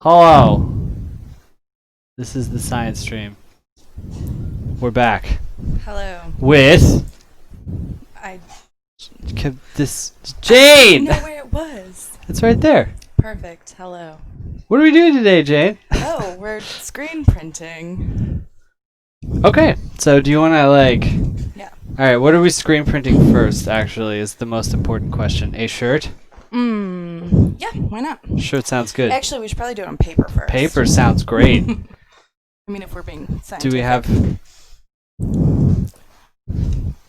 Hello. This is the science stream. We're back Hello. with I this didn't Jane. know where it was. It's right there. Perfect. Hello. What are we doing today, Jane? Oh, we're screen printing. Okay. So do you want to Yeah. All right. What are we screen printing first? Actually, is the most important question. A shirt. Yeah. Why not? Shirt sounds good. Actually, we should probably do it on paper first. Paper sounds great. I mean, if we're being scientific. Do we have?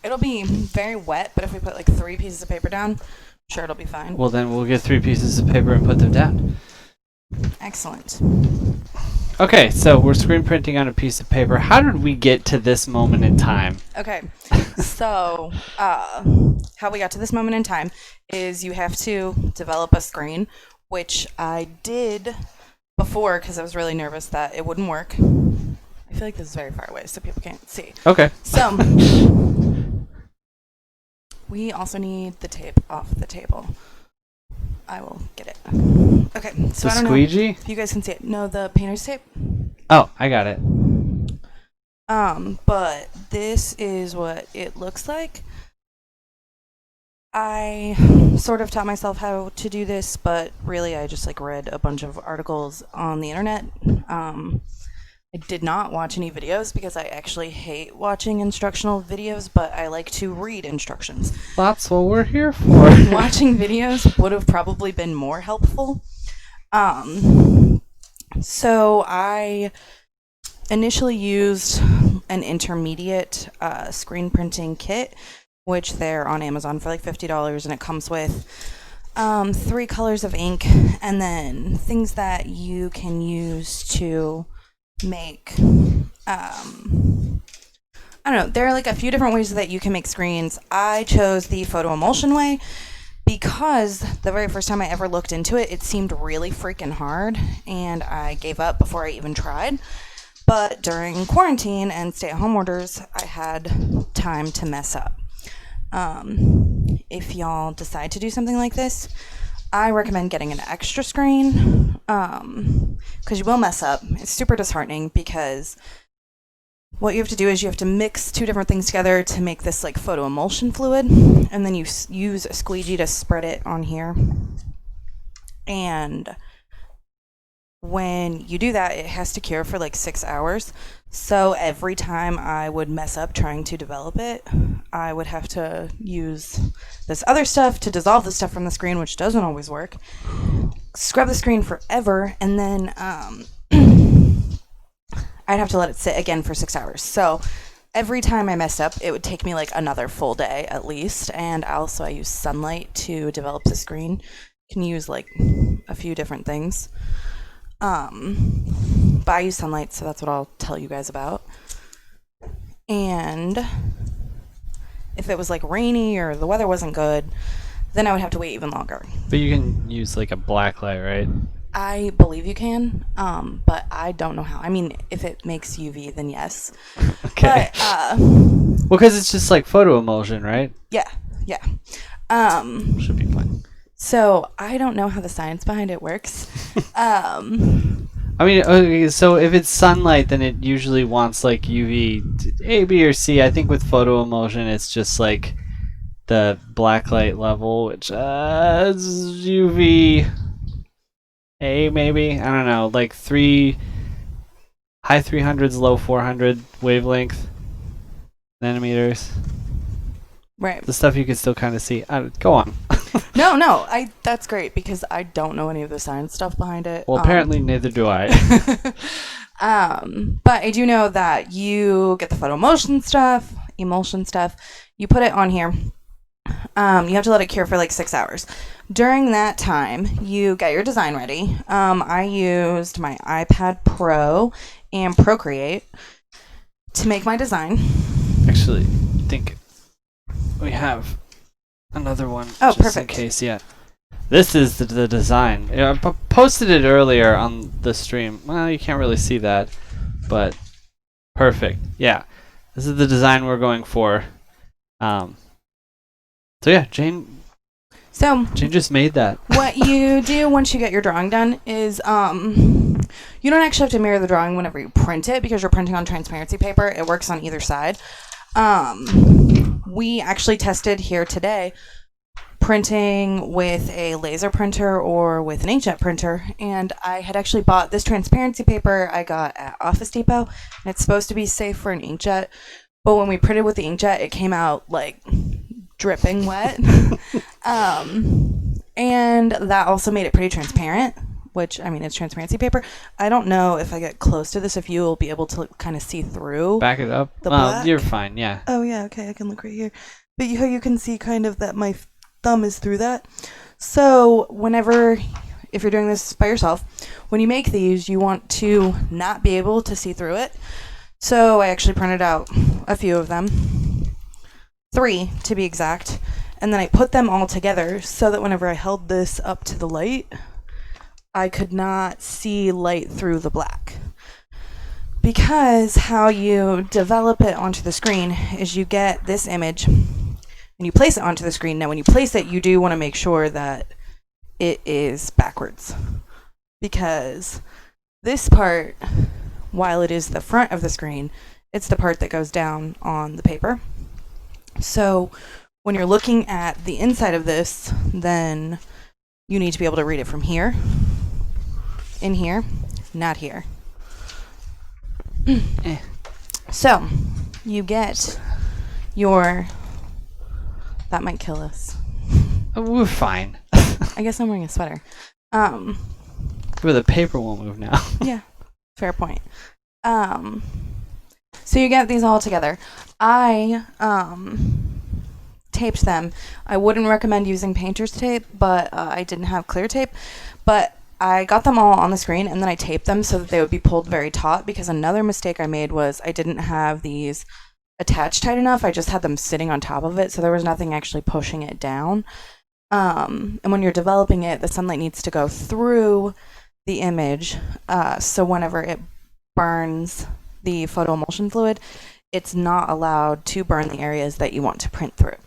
It'll be very wet, but if we put like 3 pieces of paper down, sure, it'll be fine. Well, then we'll get 3 pieces of paper and put them down. Excellent. Okay, so we're screen printing on a piece of paper. How did we get to this moment in time? Okay. So, how we got to this moment in time is you have to develop a screen, which I did before because I was really nervous that it wouldn't work. I feel like this is very far away, so people can't see. Okay. So, we also need the tape off the table. I will get it. Okay, so The I don't know squeegee? if you guys can see it. No, the painter's tape. Oh, I got it. But this is what it looks like. I sort of taught myself how to do this, but really I just read a bunch of articles on the internet. I did not watch any videos because I actually hate watching instructional videos, but I like to read instructions. That's what we're here for. Watching videos would have probably been more helpful. So I initially used an intermediate screen printing kit, which they're on Amazon for like $50, and it comes with 3 colors of ink and then things that you can use to make I don't know, there are like a few different ways that you can make screens. I chose the photo emulsion way because the very first time I ever looked into it, it seemed really freaking hard, and I gave up before I even tried. But during quarantine and stay-at-home orders, I had time to mess up. If y'all decide to do something like this, I recommend getting an extra screen, because you will mess up. It's super disheartening because what you have to do is you have to mix 2 different things together to make this like photo emulsion fluid, and then you use a squeegee to spread it on here. And when you do that, it has to cure for like 6 hours. So every time I would mess up trying to develop it, I would have to use this other stuff to dissolve the stuff from the screen, which doesn't always work. Scrub the screen forever, and then I'd have to let it sit again for 6 hours. So every time I messed up, it would take me like another full day at least. And also I use sunlight to develop the screen. You can use like a few different things. But I use sunlight, so that's what I'll tell you guys about. And if it was like rainy or the weather wasn't good, then I would have to wait even longer. But you can use like a black light, right? I believe you can, but I don't know how. I mean, if it makes UV, then yes. Okay. But, well, because it's just like photo emulsion, right? yeah. Should be fine. So I don't know how the science behind it works. I mean, okay, so if it's sunlight, then it usually wants like UV A, B, or C. I think with photo emulsion, it's just like the black light level, which is UV A maybe. I don't know, like high 300s, low 400 wavelength nanometers. Right. The stuff you can still kind of see. Go on. No, that's great because I don't know any of the science stuff behind it. Well, apparently neither do I. But I do know that you get the photo emulsion stuff, you put it on here. You have to let it cure for like 6 hours. During that time, you get your design ready. I used my iPad Pro and Procreate to make my design. Actually, I think we have another one. Oh, just perfect. In case, yeah. This is the design. Yeah, I posted it earlier on the stream. Well, you can't really see that, but perfect. Yeah, this is the design we're going for. So yeah, Jane just made that. What you do once you get your drawing done is You don't actually have to mirror the drawing whenever you print it because you're printing on transparency paper. It works on either side. We actually tested here today printing with a laser printer or with an inkjet printer, and I had actually bought this transparency paper I got at Office Depot, and it's supposed to be safe for an inkjet, but when we printed with the inkjet, it came out like dripping wet. And that also made it pretty transparent, which, I mean, it's transparency paper. I don't know if I get close to this, if you will be able to kind of see through. Back it up. The black? You're fine, yeah. Oh, yeah, okay, I can look right here. But you can see kind of that my thumb is through that. So whenever, if you're doing this by yourself, when you make these, you want to not be able to see through it. So I actually printed out a few of them, 3 to be exact, and then I put them all together so that whenever I held this up to the light, I could not see light through the black. Because how you develop it onto the screen is you get this image and you place it onto the screen. Now when you place it, you do want to make sure that it is backwards, because this part, while it is the front of the screen, it's the part that goes down on the paper. So when you're looking at the inside of this, then you need to be able to read it from here, in here, not here. So you get your, that might kill us. We're fine. I guess I'm wearing a sweater. But the paper won't move now. Yeah, fair point. So you get these all together. I taped them. I wouldn't recommend using painter's tape, but I didn't have clear tape. But I got them all on the screen, and then I taped them so that they would be pulled very taut, because another mistake I made was I didn't have these attached tight enough. I just had them sitting on top of it, so there was nothing actually pushing it down. And when you're developing it, the sunlight needs to go through the image, so whenever it burns the photo emulsion fluid, it's not allowed to burn the areas that you want to print through.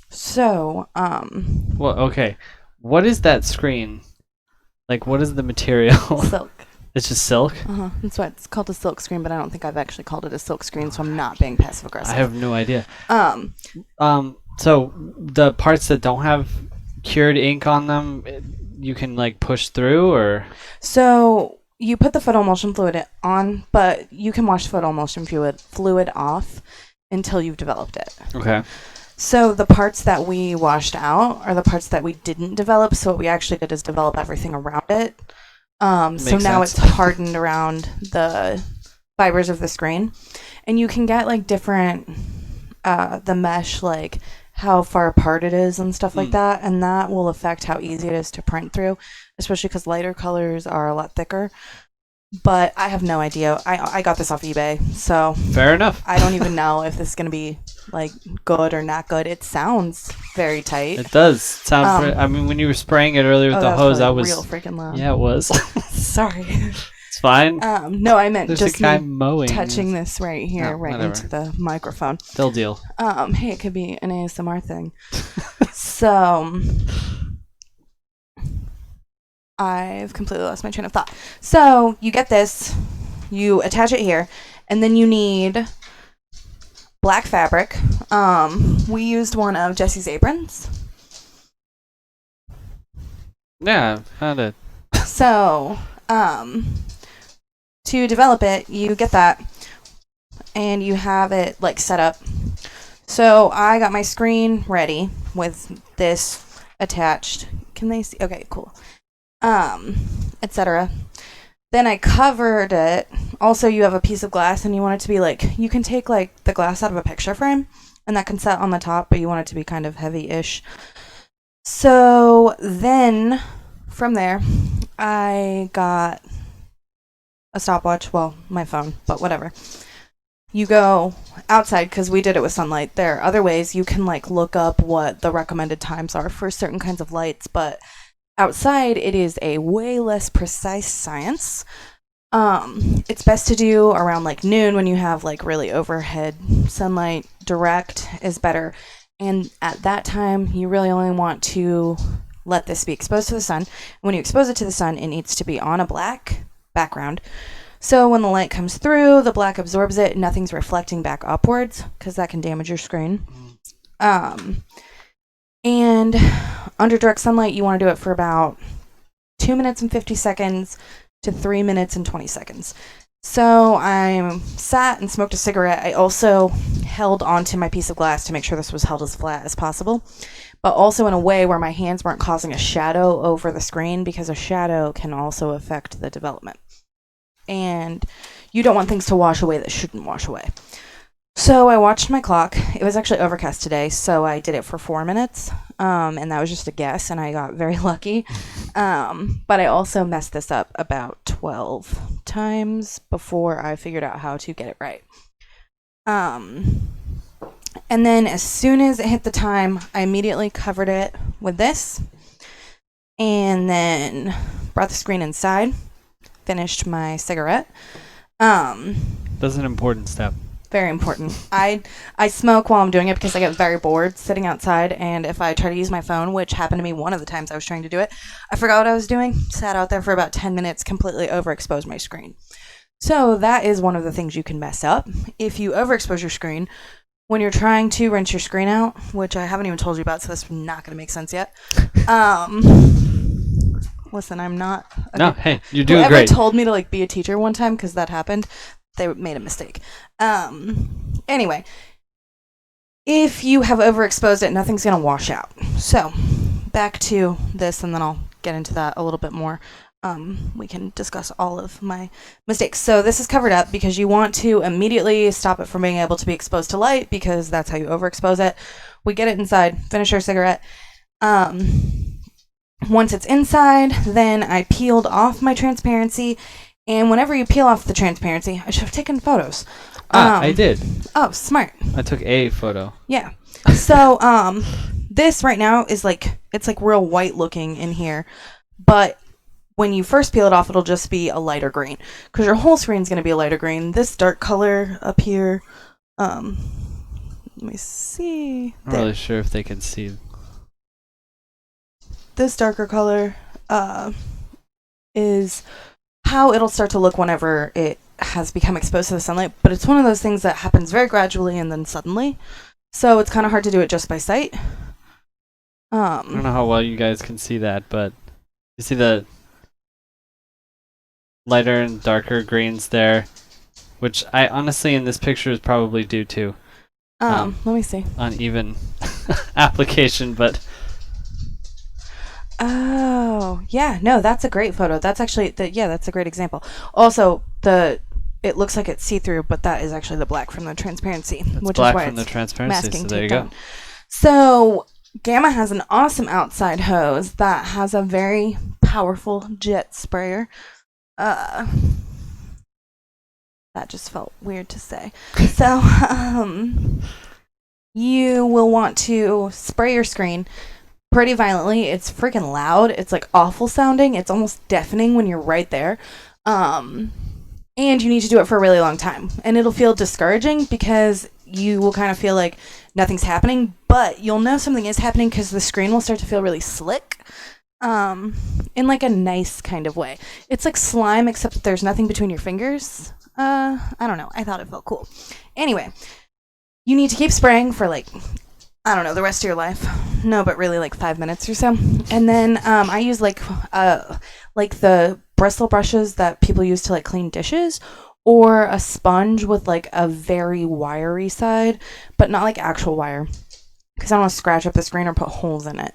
So, Well, okay. What is that screen? Like, what is the material? silk. It's just silk? That's why it's called a silk screen, but I don't think I've actually called it a silk screen, so I'm not being passive aggressive. I have no idea. So the parts that don't have cured ink on them, you can like push through, or? So you put the photo emulsion fluid on, but you can wash photo emulsion fluid off until you've developed it. Okay. So the parts that we washed out are the parts that we didn't develop. So what we actually did is develop everything around it. So now sense. it's hardened around the fibers of the screen, and you can get like different the mesh, like how far apart it is and stuff like that, and that will affect how easy it is to print through, especially because lighter colors are a lot thicker. But I have no idea. I got this off eBay, so Fair enough. I don't even know if this is gonna be like good or not good. It sounds very tight. It does sound. I mean, when you were spraying it earlier with the hose, I was real freaking loud. Yeah, it was. Sorry. It's fine. No, I meant There's just a guy me mowing. touching this right here, Oh, right whatever. into the microphone. Still deal. Hey, it could be an ASMR thing. So, I've completely lost my train of thought. So, you get this, you attach it here, and then you need black fabric. We used one of Jesse's aprons. Yeah, found it. So, to develop it, you get that, and you have it like set up. So I got my screen ready with this attached. Can they see? Okay, cool. Etc. Then I covered it. Also, you have a piece of glass, and you want it to be like, you can take like the glass out of a picture frame, and that can set on the top, but you want it to be kind of heavy-ish. So then, from there, I got a stopwatch. Well, my phone, but whatever. You go outside, because we did it with sunlight. There are other ways you can like look up what the recommended times are for certain kinds of lights, but outside it is a way less precise science. It's best to do around like noon when you have like really overhead sunlight. Direct is better, and at that time you really only want to let this be exposed to the sun. When you expose it to the sun, it needs to be on a black background. So when the light comes through, the black absorbs it, nothing's reflecting back upwards because that can damage your screen. And under direct sunlight, you want to do it for about 2 minutes and 50 seconds to 3 minutes and 20 seconds. So I sat and smoked a cigarette. I also held onto my piece of glass to make sure this was held as flat as possible, but also in a way where my hands weren't causing a shadow over the screen, because a shadow can also affect the development. And you don't want things to wash away that shouldn't wash away. So I watched my clock. It was actually overcast today, so I did it for 4 minutes, and that was just a guess, and I got very lucky. But I also messed this up about 12 times before I figured out how to get it right. And then as soon as it hit the time, I immediately covered it with this, and then brought the screen inside, finished my cigarette. That's an important step. Very important. I smoke while I'm doing it because I get very bored sitting outside, and if I try to use my phone, which happened to me one of the times I was trying to do it, I forgot what I was doing, sat out there for about 10 minutes, completely overexposed my screen. So that is one of the things you can mess up. If you overexpose your screen, when you're trying to rinse your screen out, which I haven't even told you about, so that's not going to make sense yet. Listen, I'm not... Okay. No, hey, you're doing Whoever great. told me to like be a teacher one time, because that happened, they made a mistake. Anyway, if you have overexposed it, nothing's going to wash out. So, back to this, and then I'll get into that a little bit more. We can discuss all of my mistakes. So this is covered up because you want to immediately stop it from being able to be exposed to light, because that's how you overexpose it. We get it inside, finish our cigarette. Once it's inside, then I peeled off my transparency. And whenever you peel off the transparency, I should have taken photos. I did. Oh, smart. I took a photo. Yeah. So, this right now is like, it's like real white looking in here. But when you first peel it off, it'll just be a lighter green, because your whole screen's going to be a lighter green. This dark color up here, let me see. I'm not really sure if they can see. This darker color, is how it'll start to look whenever it has become exposed to the sunlight, but it's one of those things that happens very gradually and then suddenly, so it's kind of hard to do it just by sight. I don't know how well you guys can see that, but you see the lighter and darker greens there, which I honestly in this picture is probably due to let me see. uneven application, but Oh, yeah, no, that's a great photo. That's actually that's a great example. Also, it looks like it's see-through, but that is actually the black from the transparency, which black is why from the it's transparency. masking So there you tape go. on. So Gamma has an awesome outside hose that has a very powerful jet sprayer. That just felt weird to say. So you will want to spray your screen pretty violently. It's freaking loud. It's like awful sounding. It's almost deafening when you're right there. And you need to do it for a really long time. And it'll feel discouraging because you will kind of feel like nothing's happening, but you'll know something is happening because the screen will start to feel really slick. In like a nice kind of way. It's like slime, except that there's nothing between your fingers. I don't know. I thought it felt cool. Anyway, you need to keep spraying for like, I don't know, the rest of your life. No, but really like 5 minutes or so. And then I use like the bristle brushes that people use to like clean dishes, or a sponge with like a very wiry side, but not like actual wire, because I don't want to scratch up the screen or put holes in it.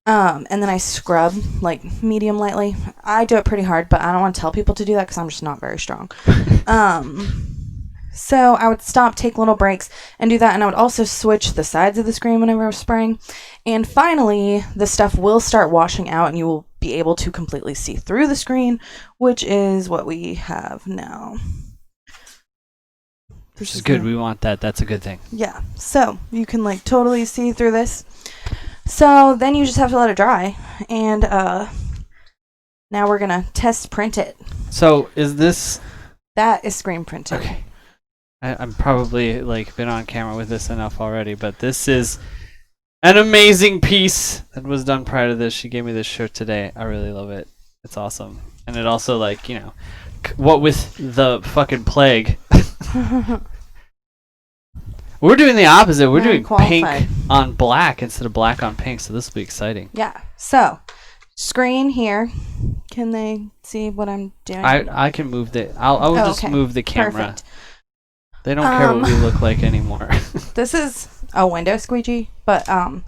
And then I scrub like medium lightly. I do it pretty hard, but I don't want to tell people to do that because I'm just not very strong. So I would stop, take little breaks, and do that. And I would also switch the sides of the screen whenever I was spraying. And finally, the stuff will start washing out, and you will be able to completely see through the screen, which is what we have now. Which is good. We want that. That's a good thing. Yeah. So you can like totally see through this. So then you just have to let it dry. And now we're going to test print it. So is this... That is screen printed. Okay. I'm probably like been on camera with this enough already, but this is an amazing piece that was done prior to this. She gave me this shirt today. I really love it. It's awesome. And it also like, you know, What with the fucking plague? We're doing the opposite. We're doing Qualified. pink on black instead of black on pink, so this will be exciting. Yeah. So, screen here. Can they see what I'm doing? I can move the. I will just okay. move the camera. Perfect. They don't care what we look like anymore. This is a window squeegee, but I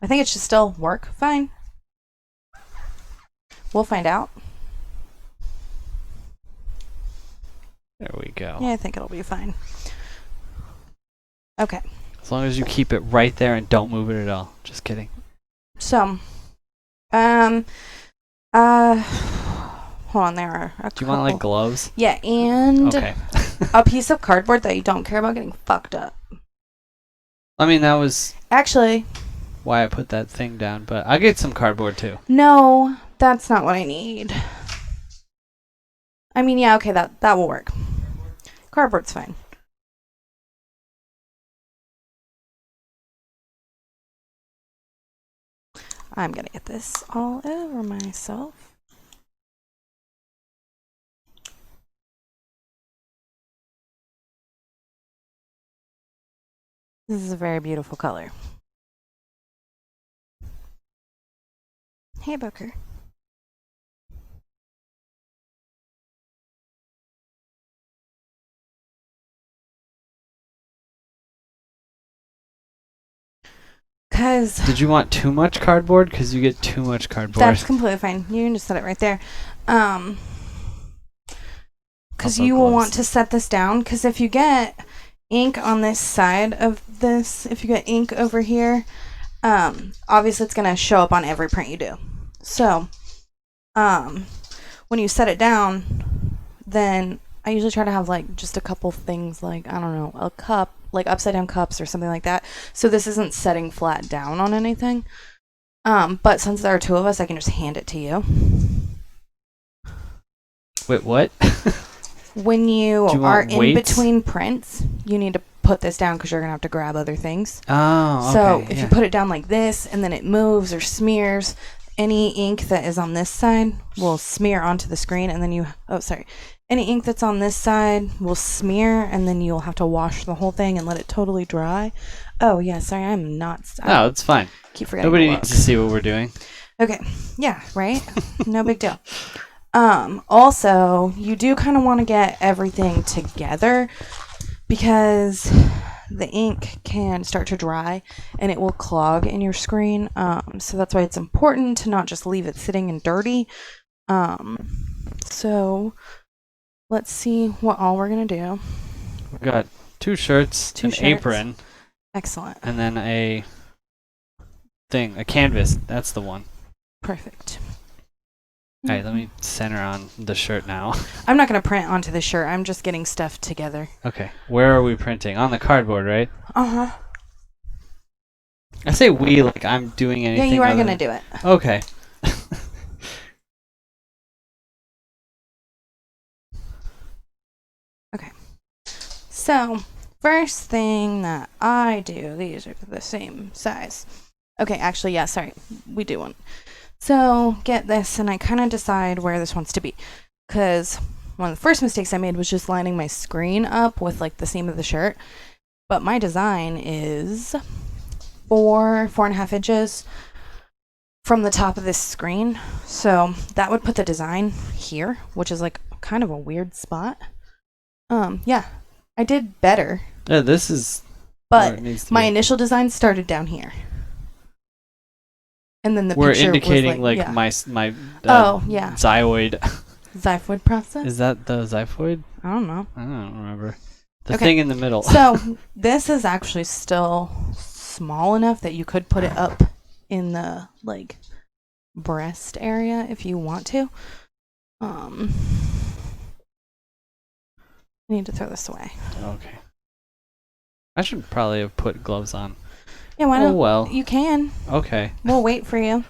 think it should still work fine. We'll find out. There we go. Yeah, I think it'll be fine. Okay. As long as you keep it right there and don't move it at all. Just kidding. So, hold on. There are a Do you want like gloves? Yeah, and Okay. a piece of cardboard that you don't care about getting fucked up. I mean, that was Actually, why I put that thing down, but I'll get some cardboard too. no, that's not what I need. I mean, yeah, okay, that will work. Cardboard's fine. I'm gonna get this all over myself. This is a very beautiful color. Hey, Booker. Because Did you want too much cardboard? Because you get too much cardboard. that's completely fine. You can just set it right there. Because Also you will gloves. want to set this down. Because if you get ink on this side of this, if you get ink over here, obviously it's going to show up on every print you do. So, when you set it down, then I usually try to have like just a couple things, like, I don't know, a cup, like upside down cups or something like that. So this isn't setting flat down on anything. But since there are two of us, I can just hand it to you. Wait, what? When you Do you are want in weights? between prints, you need to put this down because you're going to have to grab other things. Oh, okay. So if yeah. you put it down like this and then it moves or smears, any ink that is on this side will smear onto the screen, and then any ink that's on this side will smear, and then you'll have to wash the whole thing and let it totally dry. Oh yeah, sorry, I'm not. No, it's fine. Keep forgetting. Nobody to needs look. to see what we're doing. Okay. Yeah, right? No big deal. Also, you do kind of want to get everything together because the ink can start to dry and it will clog in your screen. So that's why it's important to not just leave it sitting and dirty. So let's see what all we're going to do. We've got 2 shirts, Two an shirts. apron, Excellent. and then a canvas. That's the one. Perfect. All right, let me center on the shirt now. I'm not going to print onto the shirt. I'm just getting stuff together. Okay, where are we printing? On the cardboard, right? Uh-huh. I say we like I'm doing Yeah, anything. you are other going to than- do it. Okay. So, first thing that I do, these are the same size. Okay, actually, yeah, sorry, we do one. So, get this, and I kind of decide where this wants to be. Because one of the first mistakes I made was just lining my screen up with, like, the seam of the shirt. But my design is 4.5 inches from the top of this screen. So, that would put the design here, which is, like, kind of a weird spot. Yeah. I did better, Yeah, this is where but it needs to my be. initial design started down here. And then the We're picture indicating was like yeah. my Oh, yeah. xyloid. Xiphoid process? Is that the xiphoid? I don't know. I don't remember. The Okay. thing in the middle. So this is actually still small enough that you could put it up in the like breast area if you want to. I need to throw this away. Okay. I should probably have put gloves on. Yeah, why Oh not? well. You can. Okay. We'll wait for you.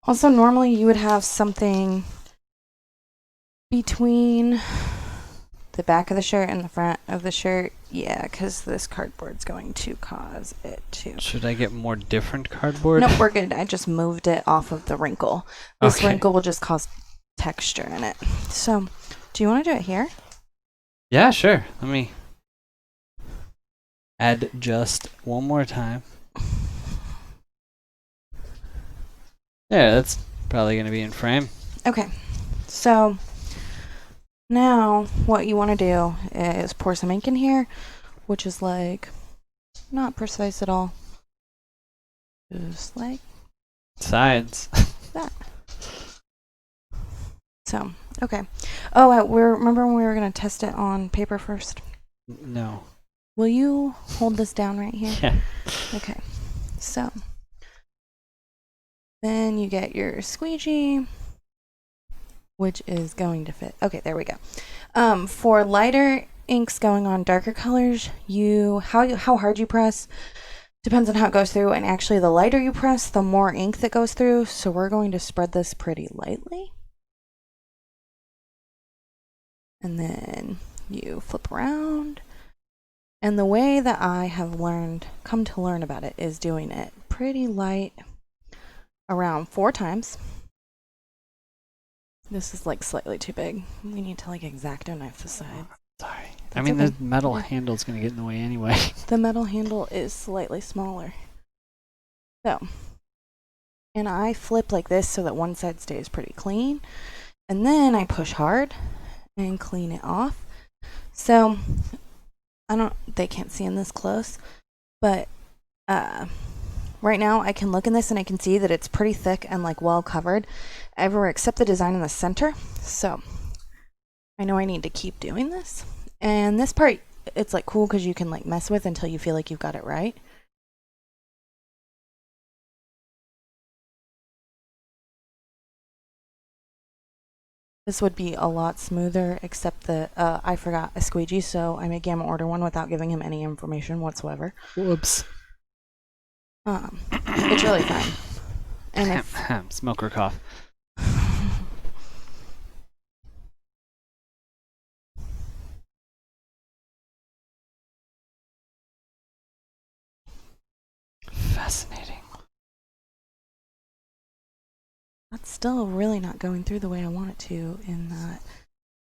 Also, normally you would have something between the back of the shirt and the front of the shirt. Yeah, because this cardboard's going to cause it to. Should I get more different cardboard? Nope, we're good. I just moved it off of the wrinkle. This Okay. wrinkle will just cause texture in it. So, do you want to do it here? Yeah, sure. Let me add just one more time. Yeah, that's probably going to be in frame. Okay. So, now what you want to do is pour some ink in here, which is like not precise at all. Just like Sides. that. So, okay. Oh, remember when we were going to test it on paper first? No. Will you hold this down right here? Yeah. Okay. So, then you get your squeegee, which is going to fit. Okay, there we go. For lighter inks going on darker colors, how hard you press depends on how it goes through, and actually the lighter you press, the more ink that goes through. So we're going to spread this pretty lightly. And then you flip around. And the way that I have come to learn about it is doing it pretty light around 4 times. This is like slightly too big. We need to like X-Acto knife the side. Sorry. That's I mean, okay. the metal Yeah. handle's going to get in the way anyway. The metal handle is slightly smaller. So, and I flip like this so that one side stays pretty clean. And then I push hard and clean it off. So, they can't see in this close, but right now I can look in this and I can see that it's pretty thick and like well covered everywhere except the design in the center. So I know I need to keep doing this. And this part, it's like cool because you can like mess with until you feel like you've got it right. This would be a lot smoother, except that I forgot a squeegee, so I made Gamma order one without giving him any information whatsoever. Whoops. It's really fine. And if Smoker cough. Fascinating. that's still really not going through the way I want it to in that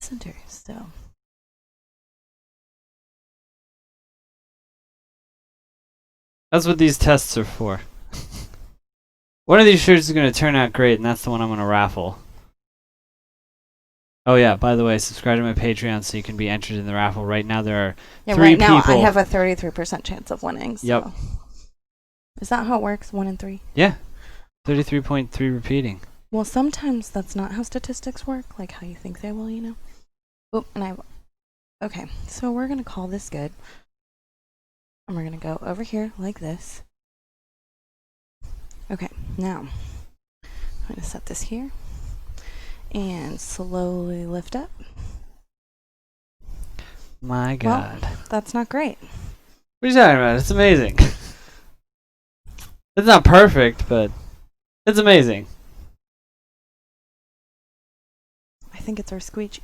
center, so. That's what these tests are for. One of these shirts is going to turn out great, and that's the one I'm going to raffle. Oh yeah, by the way, subscribe to my Patreon so you can be entered in the raffle. Right now there are Yeah, 3 right now people. I have a 33% chance of winning. So. Yep. Is that how it works? 1 in 3? Yeah. 33.3 repeating. Well, sometimes that's not how statistics work, like how you think they will, you know? Oh, and okay, so we're going to call this good. And we're going to go over here like this. Okay, now I'm going to set this here and slowly lift up. My God. Well, that's not great. What are you talking about? It's amazing. It's not perfect, but it's amazing. I think it's our squeegee.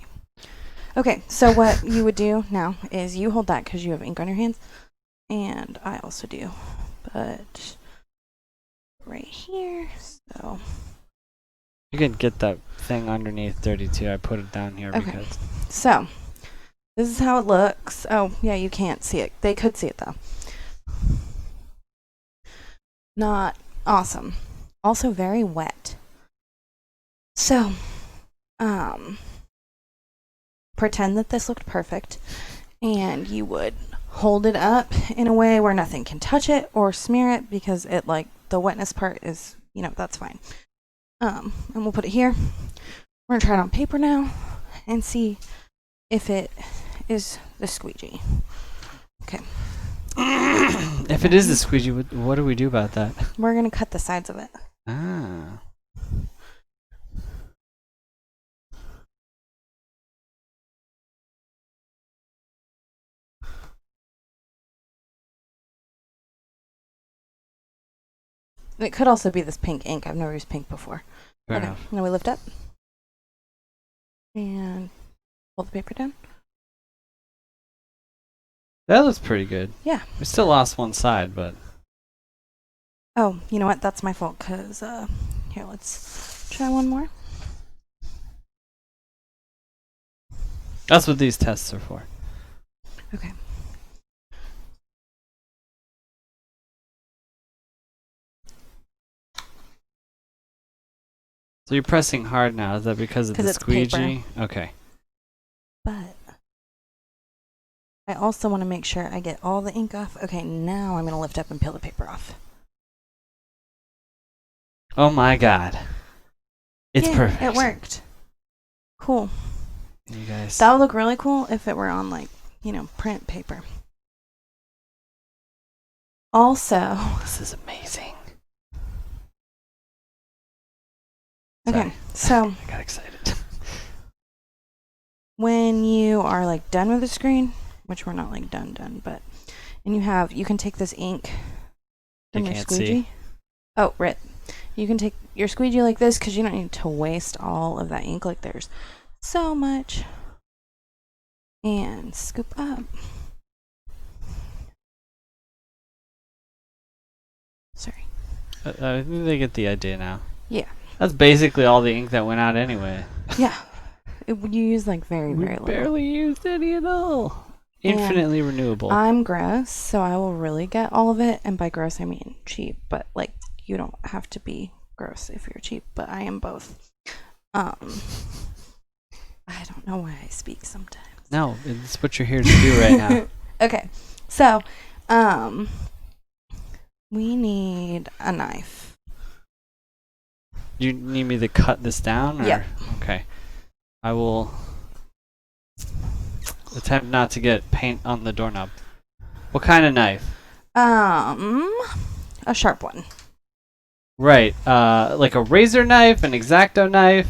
Okay, so what you would do now is you hold that because you have ink on your hands. And I also do. But right here, so. You can get that thing underneath 32. I put it down here Okay. because... So, this is how it looks. Oh, yeah, you can't see it. They could see it, though. Not awesome. Also very wet. So, pretend that this looked perfect, and you would hold it up in a way where nothing can touch it or smear it because it, like, the wetness part is, you know, that's fine. And we'll put it here. We're gonna try it on paper now and see if it is the squeegee. Okay. If it is the squeegee, what do we do about that? We're gonna cut the sides of it. Ah. It could also be this pink ink. I've never used pink before. Fair Okay, enough. now we lift up. And pull the paper down. That looks pretty good. Yeah. We still lost one side, but Oh, you know what? That's my fault, because, here, let's try one more. that's what these tests are for. Okay. So you're pressing hard now. Is that because of 'Cause the it's paper. squeegee? Okay. But I also want to make sure I get all the ink off. Okay, now I'm going to lift up and peel the paper off. Oh my god. It's Yeah, perfect. It worked. Cool. You guys. That would look really cool if it were on, like, print paper. Also, This is amazing. okay, Sorry. so I got excited. when you are, like, done with the screen, which we're not, like, done, but, and you can take this ink You from your can't squeegee. see. Oh, right. You can take your squeegee like this because you don't need to waste all of that ink. Like, there's so much. And scoop up. Sorry. I think they get the idea now. Yeah. That's basically all the ink that went out anyway. Yeah. You use, like, very, We very little. barely used any at all. And Infinitely renewable. I'm gross, so I will really get all of it. And by gross, I mean cheap. But, like, you don't have to be gross if you're cheap. But I am both. I don't know why I speak sometimes. No, it's what you're here to do right now. Okay. So, we need a knife. You need me to cut this down? Or? Yep. Okay. I will attempt not to get paint on the doorknob. What kind of knife? A sharp one. Right. Like a razor knife, an X-Acto knife,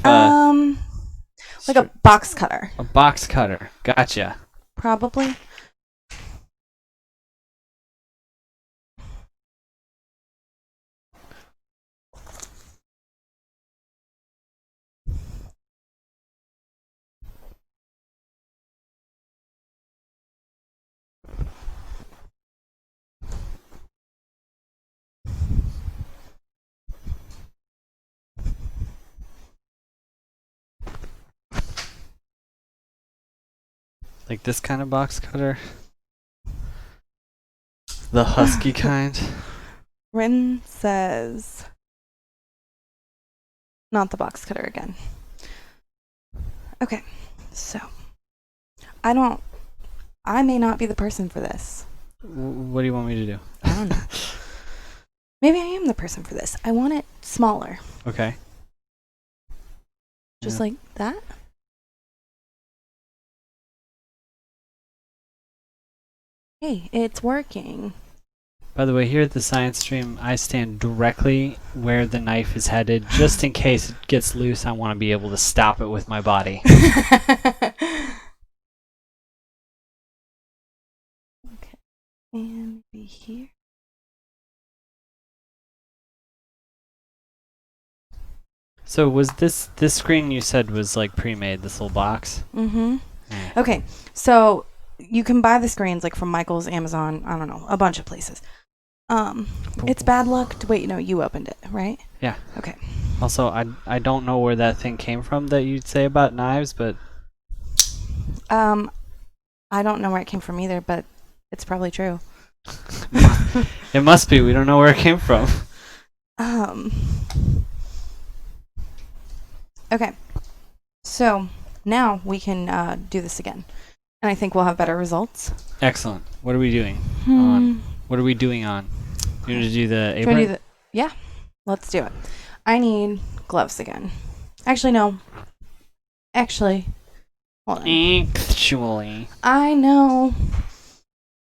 Like a box cutter, a box cutter. Gotcha. probably. Like this kind of box cutter. The husky kind. Rin says, not the box cutter again. Okay, so I may not be the person for this. What do you want me to do? I don't know. Maybe I am the person for this. I want it smaller, Okay. just Yeah. like that. Hey, it's working. By the way, here at the science stream, I stand directly where the knife is headed, just in case it gets loose. I want to be able to stop it with my body. Okay. And maybe here. So was this screen you said was like pre-made, this little box? Mm-hmm. Mm. Okay, so you can buy the screens like from Michael's, Amazon, I don't know, a bunch of places. It's bad luck. Wait, no, you opened it, right? Yeah. Okay. Also, I don't know where that thing came from that you'd say about knives, but I don't know where it came from either, but it's probably true. it must be. We don't know where it came from. Okay. So now we can do this again, and I think we'll have better results. Excellent. What are we doing? What are we doing on? You want to do the Do you apron? wanna do the- yeah, let's do it. I need gloves again. Actually, no. Actually, hold on. Actually, I know.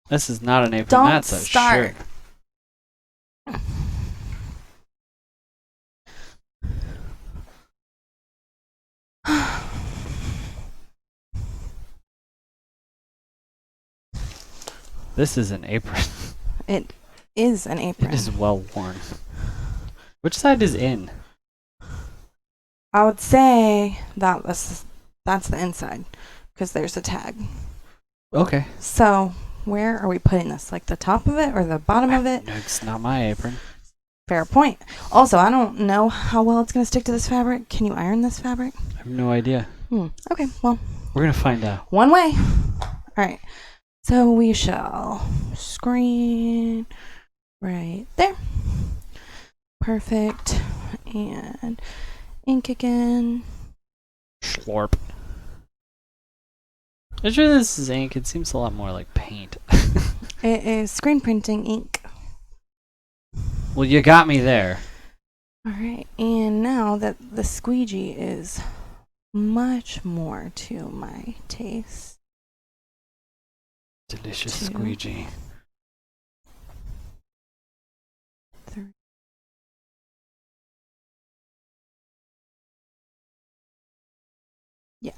this is not an apron. Don't That's a start. shirt. This is an apron. It is an apron. It is well worn. Which side is in? I would say that's the inside because there's a tag. Okay. So where are we putting this? Like the top of it or the bottom of it? No, it's not my apron. Fair point. Also, I don't know how well it's going to stick to this fabric. Can you iron this fabric? I have no idea. Okay, well, We're gonna find out. one way. All right. So we shall screen right there. Perfect. And ink again. Slorp. I'm sure this is ink. It seems a lot more like paint. It is screen printing ink. Well, you got me there. All right. And now that the squeegee is much more to my taste. Delicious 2, squeegee. 3. Yeah.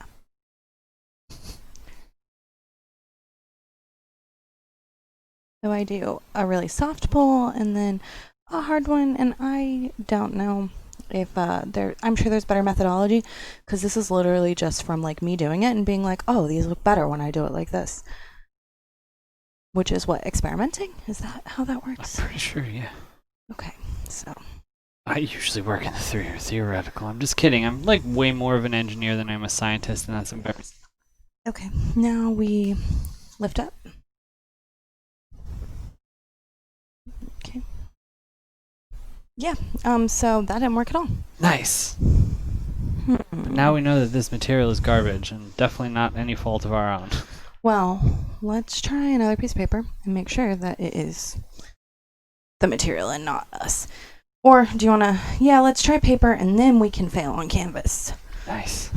So I do a really soft pull and then a hard one, and I don't know if I'm sure there's better methodology because this is literally just from like me doing it and being like, oh, these look better when I do it like this. Which is what, experimenting? Is that how that works? I'm pretty sure, yeah. Okay, so I usually work in the theoretical. I'm just kidding. I'm like way more of an engineer than I'm a scientist, and that's embarrassing. okay, now we lift up. Okay. Yeah, so that didn't work at all. Nice. But now we know that this material is garbage, and definitely not any fault of our own. Well, let's try another piece of paper and make sure that it is the material and not us. Or do you want to, yeah, let's try paper and then we can fail on canvas. Nice.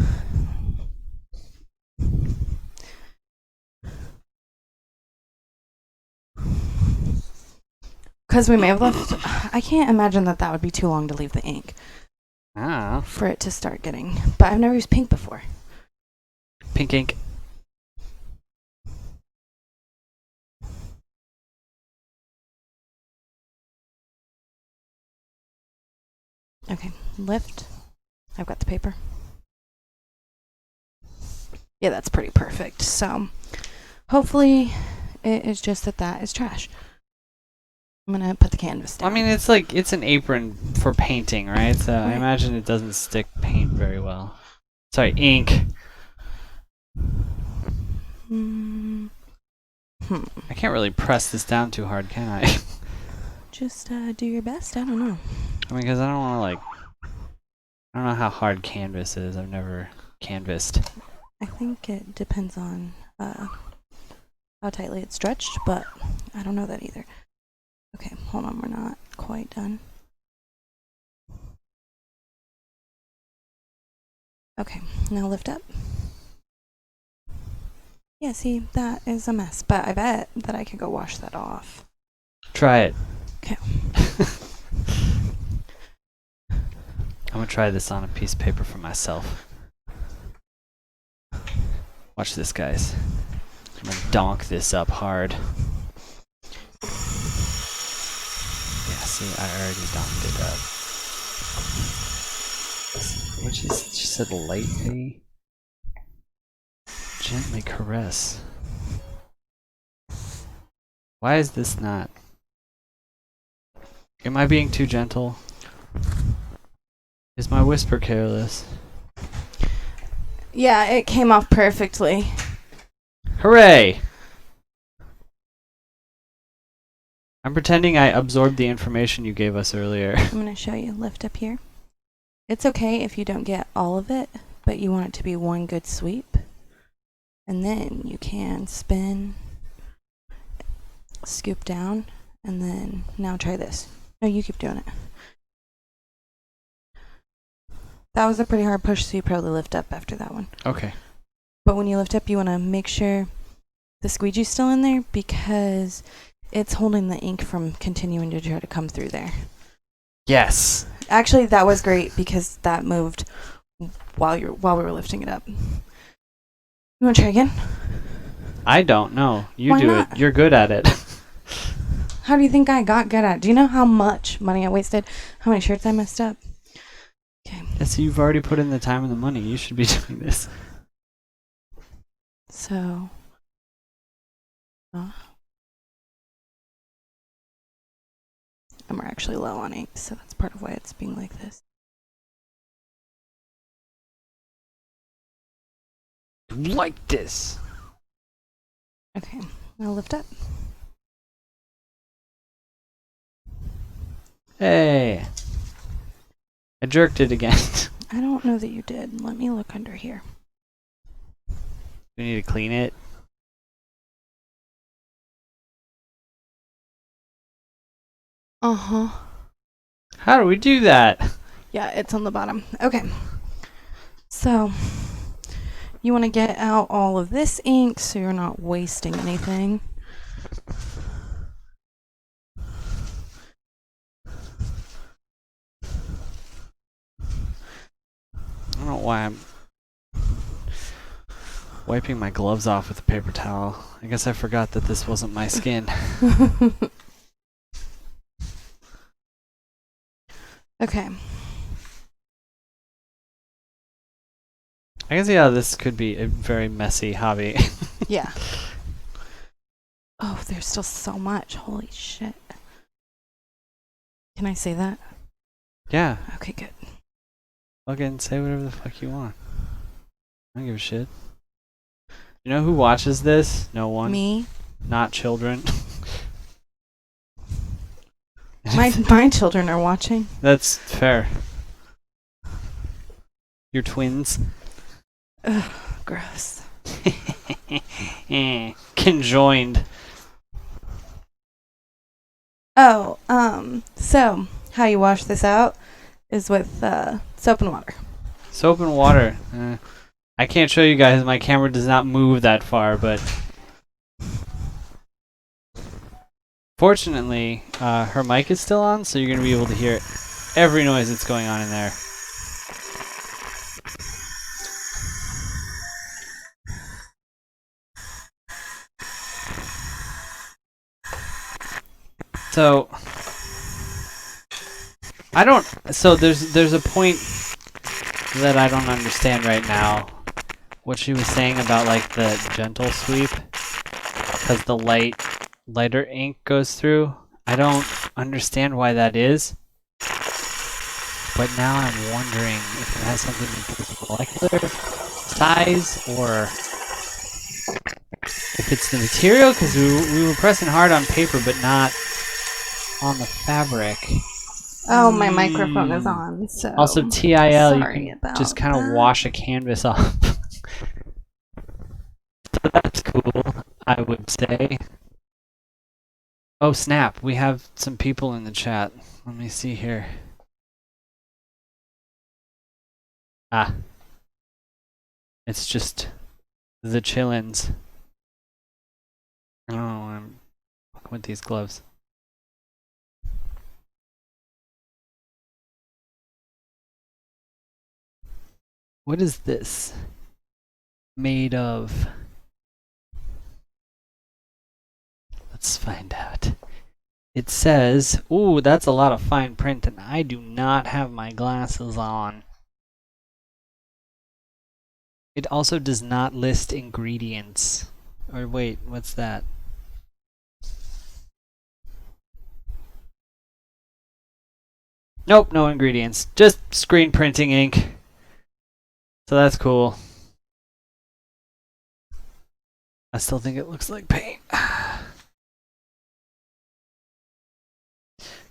Because we may have left, I can't imagine that would be too long to leave the ink Ah. for it to start getting, but I've never used pink before. Pink ink. Okay, lift. I've got the paper. Yeah, that's pretty perfect. So hopefully it is just that is trash. I'm going to put the canvas down. I mean, it's like, it's an apron for painting, right? So I imagine it doesn't stick paint very well. Sorry, ink. I can't really press this down too hard, can I? Just do your best. I don't know. I mean, because I don't want to, like... I don't know how hard canvas is. I've never canvassed. I think it depends on how tightly it's stretched, but I don't know that either. Okay, hold on. We're not quite done. Okay, now lift up. Yeah, see, that is a mess, but I bet that I could go wash that off. Try it. Okay. I'm gonna try this on a piece of paper for myself. Watch this, guys. I'm gonna donk this up hard. Yeah, see, I already donked it up. What she said, lightly, gently caress. Why is this not? Am I being too gentle? Is my whisper careless? Yeah, it came off perfectly. Hooray! I'm pretending I absorbed the information you gave us earlier. I'm going to show you. Lift up here. It's okay if you don't get all of it, but you want it to be one good sweep. And then you can spin, scoop down, and then now try this. No, you keep doing it. That was a pretty hard push, so you probably lift up after that one. Okay. But when you lift up, you want to make sure the squeegee's still in there because it's holding the ink from continuing to try to come through there. Yes. Actually, that was great because that moved while we were lifting it up. You want to try again? I don't know. You Why do not? it. You're good at it. How do you think I got good at it? Do you know how much money I wasted? How many shirts I messed up? Okay. Yeah, so you've already put in the time and the money. You should be doing this. So. And we're actually low on ink, so that's part of why it's being like this. Like this. Okay, now lift up. Hey. I jerked it again. I don't know that you did. Let me look under here. We need to clean it. Uh-huh. How do we do that? Yeah, it's on the bottom. Okay. So, you want to get out all of this ink so you're not wasting anything. I don't know why I'm wiping my gloves off with a paper towel. I guess I forgot that this wasn't my skin. Okay. I can see how this could be a very messy hobby. Yeah. Oh, there's still so much. Holy shit. Can I say that? Yeah. Okay, good. Fucking say whatever the fuck you want. I don't give a shit. You know who watches this? No one. Me? Not children. My children are watching. That's fair. Your twins. Ugh, gross. Conjoined. Oh, so how you wash this out is with soap and water. Soap and water. I can't show you guys. My camera does not move that far, but fortunately, her mic is still on, so you're going to be able to hear every noise that's going on in there. So there's a point that I don't understand right now. What she was saying about like the gentle sweep, because the lighter ink goes through. I don't understand why that is. But now I'm wondering if it has something to do with molecular size or if it's the material, because we were pressing hard on paper but not on the fabric. Oh, my microphone is on. So Also, TIL, sorry you can about just kind of that. wash a canvas off. So that's cool, I would say. Oh snap, we have some people in the chat. Let me see here. Ah. It's just the chillins. Oh, I'm fucking with these gloves. What is this made of? Let's find out. It says, ooh, that's a lot of fine print, and I do not have my glasses on. It also does not list ingredients. Or wait, what's that? Nope, no ingredients. Just screen printing ink. So that's cool. I still think it looks like paint.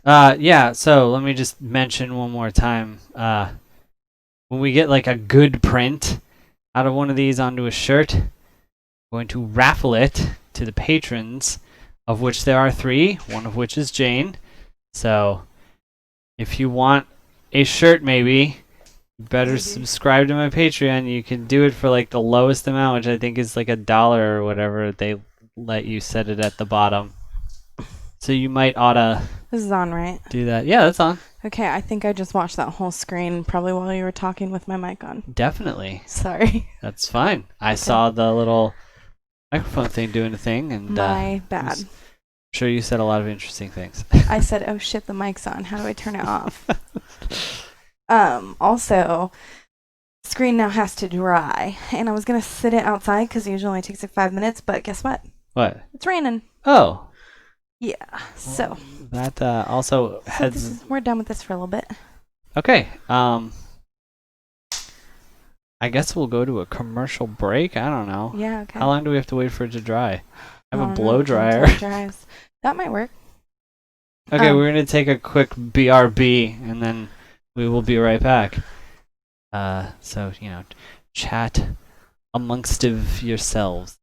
Yeah, so let me just mention one more time. When we get like a good print out of one of these onto a shirt, I'm going to raffle it to the patrons, of which there are 3, one of which is Jane. So if you want a shirt maybe, you better subscribe to my Patreon. You can do it for like the lowest amount, which I think is like $1 or whatever. They let you set it at the bottom. So you might oughta This is on, right? do that. Yeah, that's on. Okay, I think I just watched that whole screen probably while you were talking with my mic on. Definitely. Sorry. That's fine. I saw the little microphone thing doing a thing, and My bad. I'm sure you said a lot of interesting things. I said, oh shit, the mic's on. How do I turn it off? Also, screen now has to dry, and I was gonna sit it outside because it usually only takes like 5 minutes. But guess what? What? It's raining. Oh. Yeah. So That also heads. we're done with this for a little bit. Okay. I guess we'll go to a commercial break. I don't know. Yeah. Okay. How long do we have to wait for it to dry? I have a don't blow know, dryer. until it dries. That might work. Okay, we're gonna take a quick BRB and then we will be right back. So chat amongst of yourselves.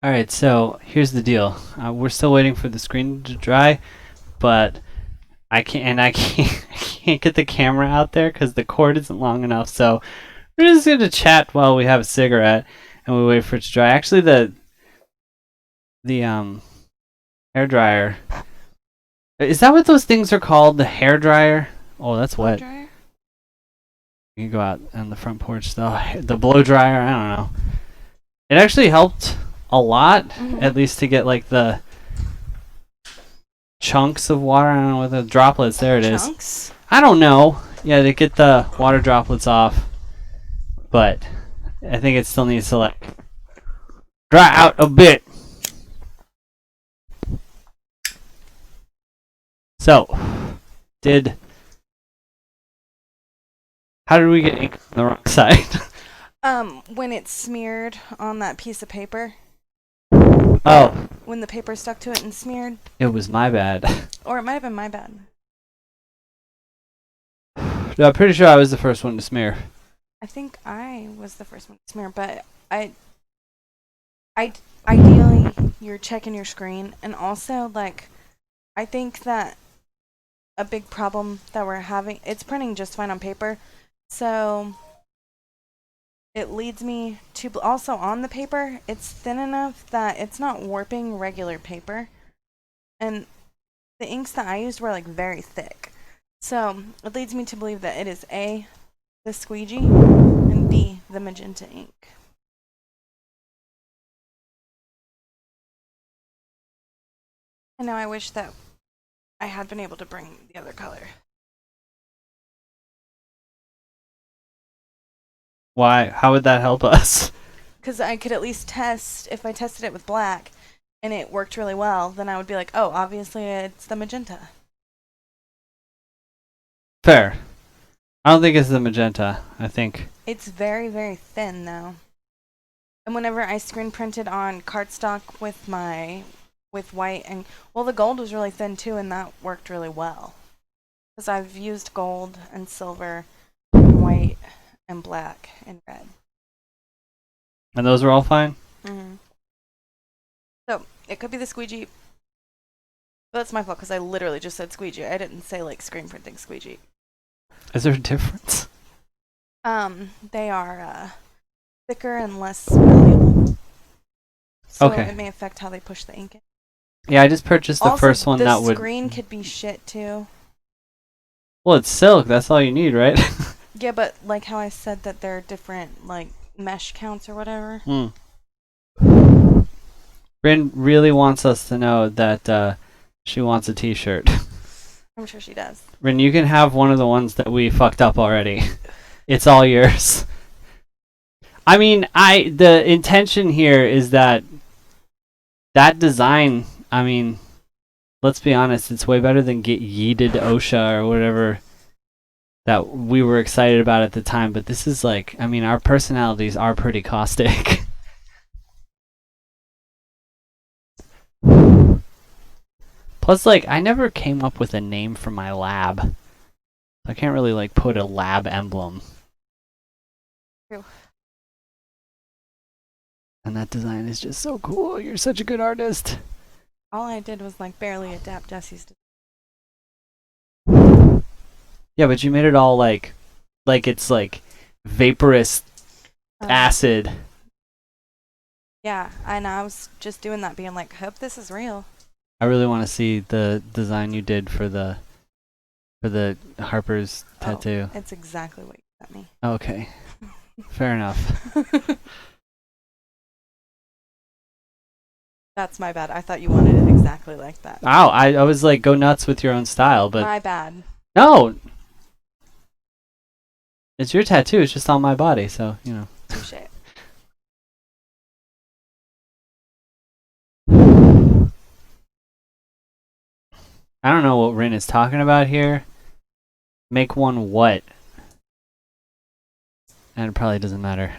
All right, so here's the deal. We're still waiting for the screen to dry, but I can't I can't get the camera out there because the cord isn't long enough. So we're just gonna chat while we have a cigarette and we wait for it to dry. Actually, the hair dryer Is that what those things are called? The hair dryer? Oh, that's Blow wet. dryer? You can go out on the front porch. The blow dryer. I don't know. It actually helped a lot, at least to get like the chunks of water. I don't know what the droplets. There it is. Chunks? I don't know. Yeah, to get the water droplets off, but I think it still needs to like dry out a bit. So, how did we get ink on the wrong side? When it's smeared on that piece of paper, Oh, when the paper stuck to it and smeared, it was my bad. or it might have been my bad. No, I'm pretty sure I was the first one to smear. I think I was the first one to smear, but ideally you're checking your screen, and also like I think that a big problem that we're having, it's printing just fine on paper, so it leads me to also on the paper it's thin enough that it's not warping regular paper, and the inks that I used were like very thick, so it leads me to believe that it is A, the squeegee, and B, the magenta ink. And now I wish that I had been able to bring the other color. Why? How would that help us? Because I could at least test, if I tested it with black and it worked really well, then I would be like, oh, obviously it's the magenta. Fair. I don't think it's the magenta. I think. It's very, very thin though. And whenever I screen printed on cardstock with white and, well, the gold was really thin too, and that worked really well. Because I've used gold and silver and white and black and red. And those were all fine? Mm-hmm. So it could be the squeegee. But that's my fault because I literally just said squeegee. I didn't say like screen printing squeegee. Is there a difference? They are thicker and less malleable. So Okay. it may affect how they push the ink in. Yeah, I just purchased the Also, first one the that would. screen could be shit too. Well, it's silk. That's all you need, right? Yeah, but like how I said that there are different like mesh counts or whatever. Bryn really wants us to know that she wants a t-shirt. I'm sure she does. Bryn, you can have one of the ones that we fucked up already. It's all yours. I mean, the intention here is that design, I mean, let's be honest, it's way better than Get Yeeted OSHA or whatever that we were excited about at the time, but this is like, I mean, our personalities are pretty caustic. Plus, like, I never came up with a name for my lab. I can't really, like, put a lab emblem. True. And that design is just so cool. You're such a good artist. All I did was like barely adapt Jesse's design. Yeah, but you made it all like it's like vaporous acid. Yeah, and I was just doing that, being like, hope this is real. I really want to see the design you did for the Harper's tattoo. It's exactly what you sent me. Okay, fair enough. That's my bad. I thought you wanted it exactly like that. Ow, I was like, go nuts with your own style, but My bad. no, it's your tattoo. It's just on my body, so you know. Touche. I don't know what Rin is talking about here. Make one what? And it probably doesn't matter.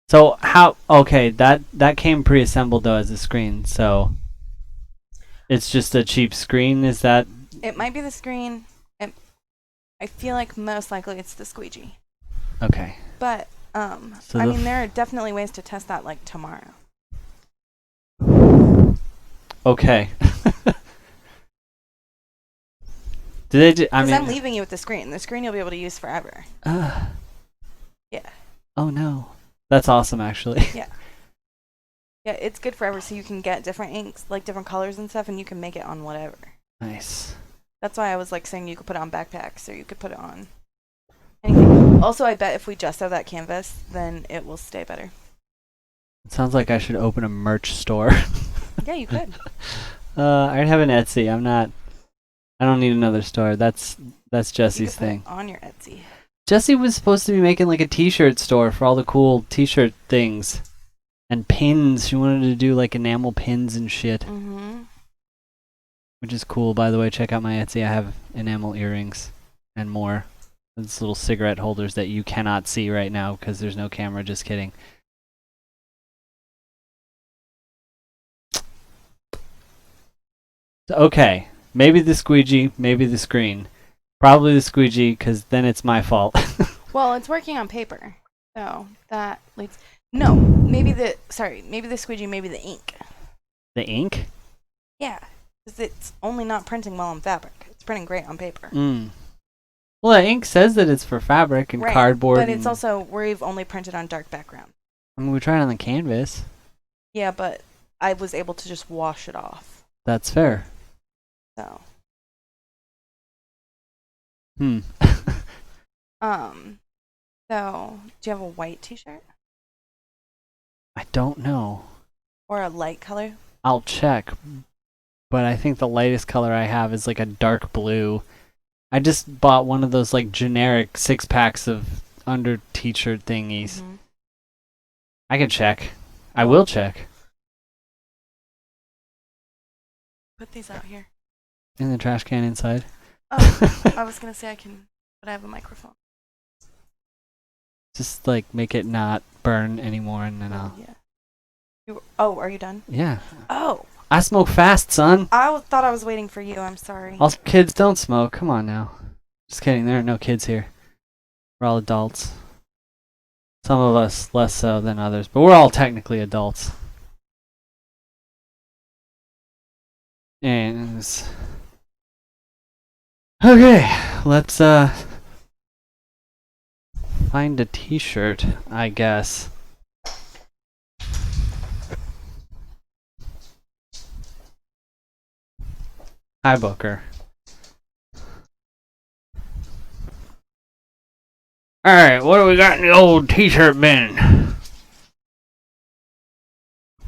So how? Okay, that came pre-assembled though as a screen. So it's just a cheap screen. Is that? It might be the screen. I feel like most likely it's the squeegee. Okay. But So I mean, there are definitely ways to test that like tomorrow. Okay. Do they? I Because mean, I'm leaving you with the screen. The screen you'll be able to use forever. Yeah. Oh no, that's awesome actually. Yeah. Yeah, it's good forever, so you can get different inks, like different colors and stuff, and you can make it on whatever. Nice. That's why I was like saying you could put it on backpacks or you could put it on anything. Also, I bet if we just have that canvas, then it will stay better. It sounds like I should open a merch store. Yeah, you could. I have an Etsy. I don't need another store. That's You Jesse's could put it thing. on your Etsy. Jesse was supposed to be making like a t-shirt store for all the cool t-shirt things. And pins. She wanted to do like enamel pins and shit. Mm-hmm. Which is cool, by the way. Check out my Etsy. I have enamel earrings and more. These little cigarette holders that you cannot see right now because there's no camera. Just kidding. Okay. Maybe the squeegee, maybe the screen. Probably the squeegee because then it's my fault. Well, it's working on paper. So that leads. No, maybe the squeegee, maybe the ink. The ink? Yeah, because it's only not printing well on fabric. It's printing great on paper. Well, the ink says that it's for fabric and Right, cardboard. but it's also we've only printed on dark background. I mean, we tried on the canvas. Yeah, but I was able to just wash it off. That's fair. So. So, do you have a white t-shirt? I don't know. Or a light color? I'll check. But I think the lightest color I have is like a dark blue. I just bought one of those like generic 6-packs of under t-shirt thingies. Mm-hmm. I can check. I will check. Put these out here. In the trash can inside. Oh, I was going to say I can, but I have a microphone. Just like make it not burn anymore and then I'll... Yeah. Are you done? Yeah. Oh. I smoke fast, son. I thought I was waiting for you. I'm sorry. Also, kids don't smoke. Come on now. Just kidding. There are no kids here. We're all adults. Some of us less so than others, but we're all technically adults. And okay, let's find a t-shirt, I guess. Hi, Booker. Alright, what do we got in the old t-shirt bin?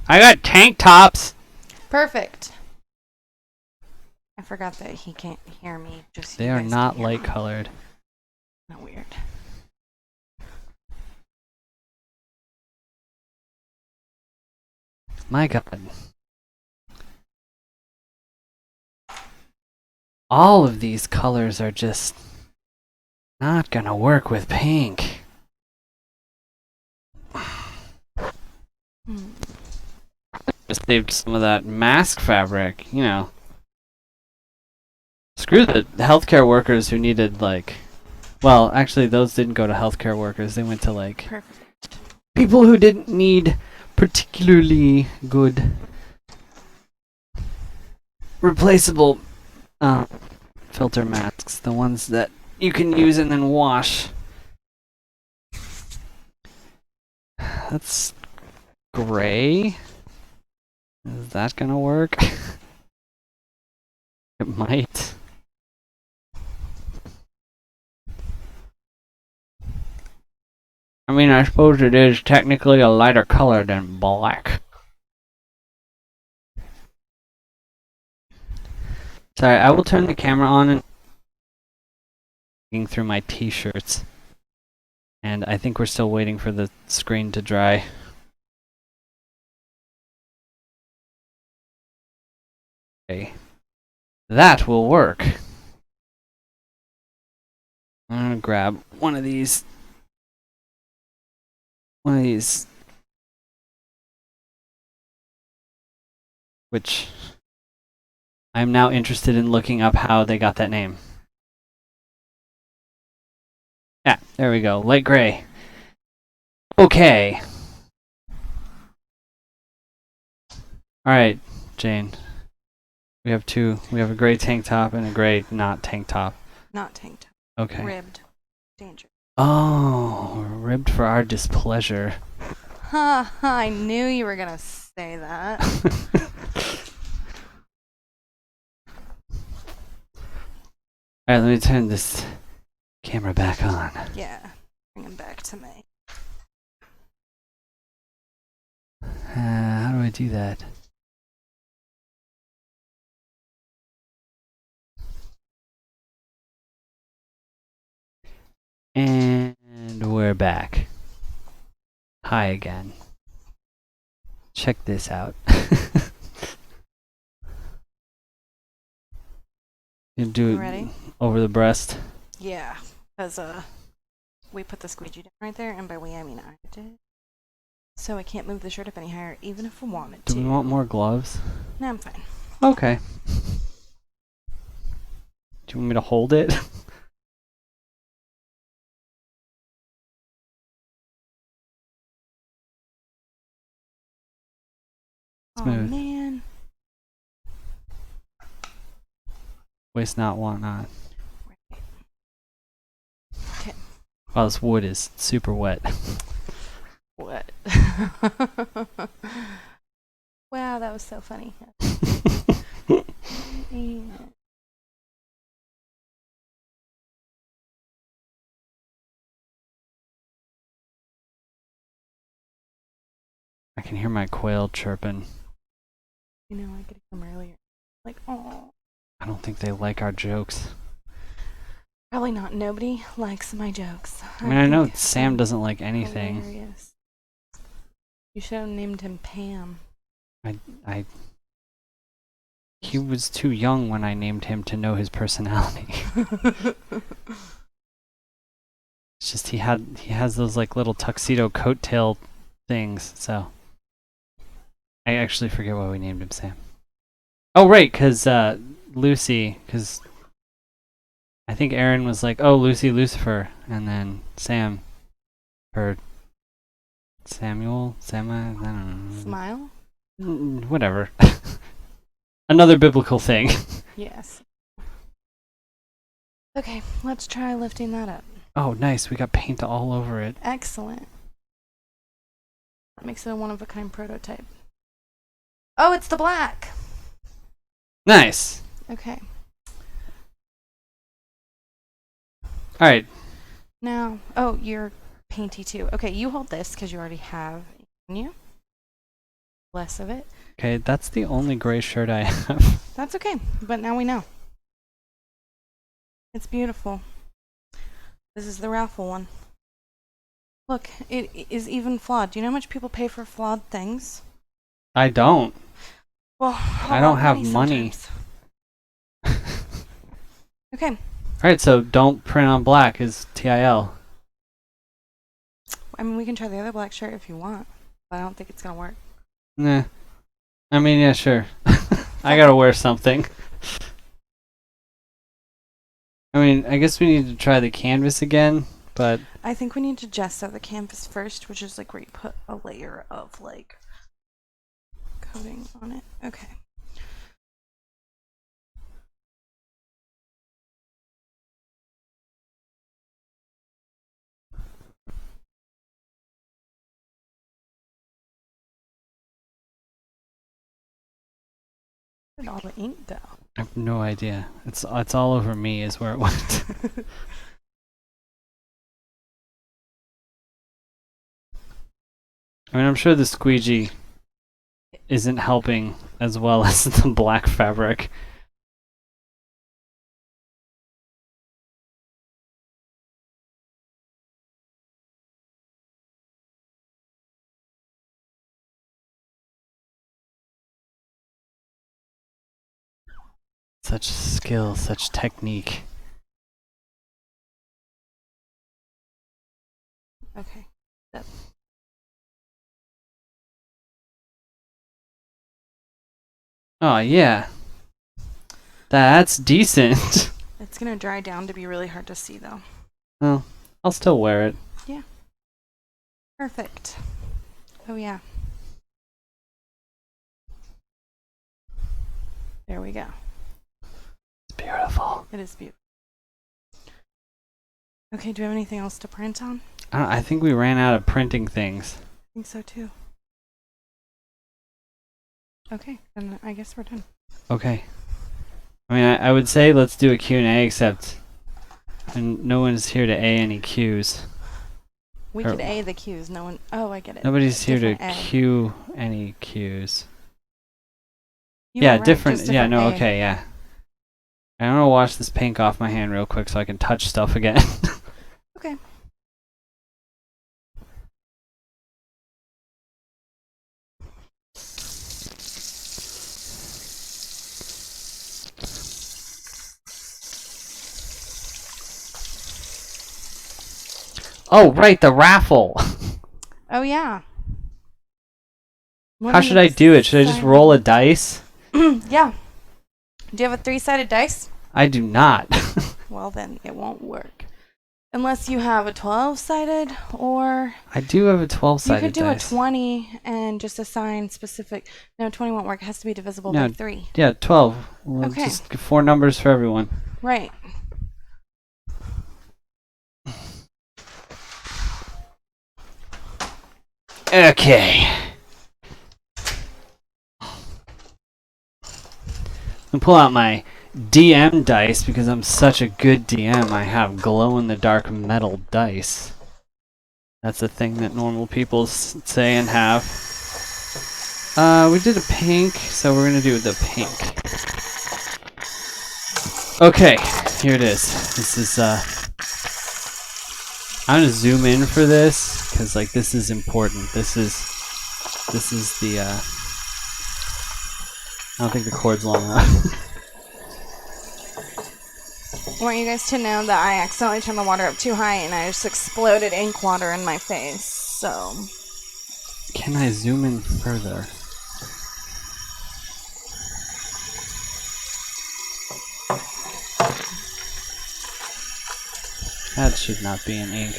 I got tank tops. Perfect. I forgot that he can't hear me. Just They you are guys not can hear light me. colored. Not weird. My God. All of these colors are just not gonna work with pink. Just saved some of that mask fabric, you know. Screw the healthcare workers who needed, like... Well, actually, those didn't go to healthcare workers. They went to, like... Perfect. people who didn't need particularly good replaceable filter masks. The ones that you can use and then wash. That's gray. Is that gonna work? It might. I mean, I suppose it is technically a lighter color than black. Sorry, I will turn the camera on and looking through my t-shirts. And I think we're still waiting for the screen to dry. Okay. That will work. I'm gonna grab one of these. Which I'm now interested in looking up how they got that name. Yeah, there we go. Light gray. Okay. Alright, Jane. We have a gray tank top and a gray not tank top. Not tank top. Okay. Ribbed. Danger. Oh, ribbed for our displeasure. Ha! I knew you were gonna say that. Alright, let me turn this camera back on. Yeah, bring him back to me. How do I do that? And we're back. Hi again. Check this out. You do it Ready? over the breast. Yeah, because we put the squeegee down right there, and by we I mean I did. So I can't move the shirt up any higher, even if I wanted to. Do we want more gloves? No, I'm fine. Okay. Do you want me to hold it? Oh Smooth. man. Waste not, want not. Okay. Wow, this wood is super wet. What? Wow, that was so funny. I can hear my quail chirping. You know, I could come earlier. Like, oh. I don't think they like our jokes. Probably not. Nobody likes my jokes. I mean, I know think Sam I'm doesn't like anything. hilarious. You should have named him Pam. He was too young when I named him to know his personality. It's just he has those like little tuxedo coattail things, so I actually forget why we named him Sam. Oh right, cause Lucy, cause I think Aaron was like, oh Lucy Lucifer, and then Sam, or Samuel, Sam, I don't know. Smile? Whatever. Another biblical thing. Yes. Okay, let's try lifting that up. Oh, nice. We got paint all over it. Excellent. That makes it a one-of-a-kind prototype. Oh, it's the black! Nice. Okay. All right. Now, oh, you're painty too. Okay, you hold this because you already have in you. Less of it. Okay, that's the only gray shirt I have. That's okay, but now we know. It's beautiful. This is the raffle one. Look, it is even flawed. Do you know how much people pay for flawed things? I don't. Well, I don't have money. Okay. All right, so don't print on black is TIL. I mean, we can try the other black shirt if you want, but I don't think it's gonna work. Nah. I mean, yeah, sure. I gotta wear something. I mean, I guess we need to try the canvas again, but I think we need to gesso the canvas first, which is like where you put a layer of like coating on it. Okay. Where did all the ink go? I have no idea. It's all over me is where it went. I mean, I'm sure the squeegee isn't helping as well as the black fabric. Such skill, such technique. Okay. That. Oh, yeah. That's decent. It's gonna dry down to be really hard to see though. Well, I'll still wear it. Yeah. Perfect. Oh yeah. There we go. It's beautiful. It is beautiful. Okay, do we have anything else to print on? I think we ran out of printing things. I think so too. Okay, then I guess we're done. Okay. I mean, I would say let's do a Q&A, except no one's here to A any Qs. We Or- could A the Qs. No one. Oh, I get it. Nobody's here to Different A. Q any Qs. You Yeah, were right, different. just Yeah, no, A. okay, yeah. I'm gonna wash this pink off my hand real quick so I can touch stuff again. Okay. Oh, right, the raffle. Oh yeah. How should I do it? Should I just roll a dice? Yeah. Do you have a 3-sided dice? I do not. Well, then it won't work. Unless you have a 12-sided, or I do have a you 12-sided could do dice. a 20 and just assign specific. No, 20 won't work. It has to be divisible No. by 3. Yeah, 12. We'll Okay. just get 4 numbers for everyone. Right. Okay. I'm pull out my DM dice because I'm such a good DM. I have glow-in-the-dark metal dice. That's a thing that normal people say and have. We did a pink, so we're gonna do the pink. Okay, here it is. This is I'm gonna zoom in for this because like this is important. This is the I don't think the cord's long enough. I want you guys to know that I accidentally turned the water up too high and I just exploded ink water in my face. So Can I zoom in further? That should not be an ink.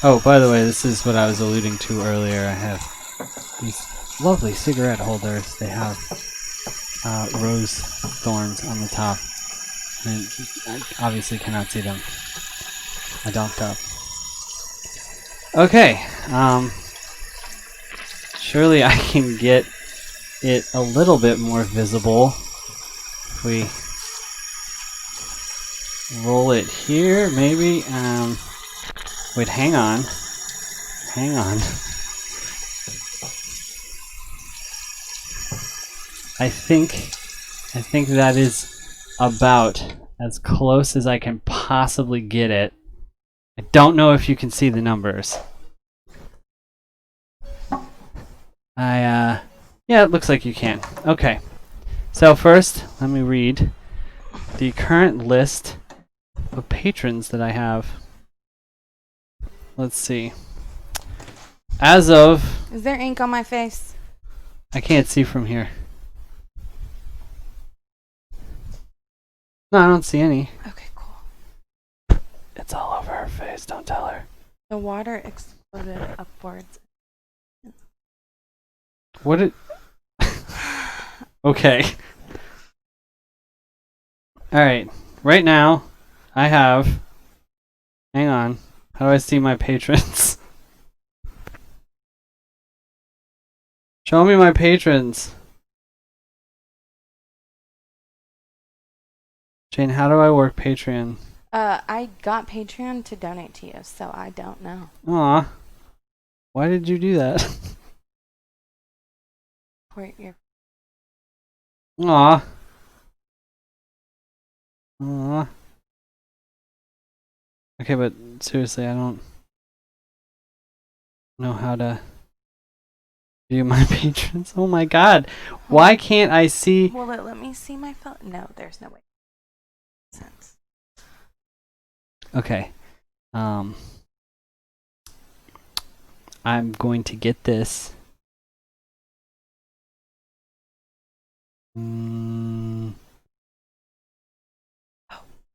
Oh, by the way, this is what I was alluding to earlier. I have these lovely cigarette holders. They have rose thorns on the top. And I obviously cannot see them. I donked up. Okay, surely I can get it a little bit more visible if we roll it here, maybe. Wait, hang on. Hang on. I think that is about as close as I can possibly get it. I don't know if you can see the numbers. Yeah, it looks like you can. Okay. So first, let me read the current list of patrons that I have. Let's see. As of... is there ink on my face? I can't see from here. No, I don't see any. Okay, cool. It's all over her face. Don't tell her. The water exploded upwards. What it... Okay. Alright. Right now, I have... Hang on. How do I see my patrons? Show me my patrons. Jane, how do I work Patreon? I got Patreon to donate to you, so I don't know. Aw. Why did you do that? Wait, you're Aw. Aw. Okay, but seriously, I don't know how to view my patrons. Oh my god. Why can't I see... Will it let me see my phone? No, there's no way. Sense. Okay. I'm going to get this.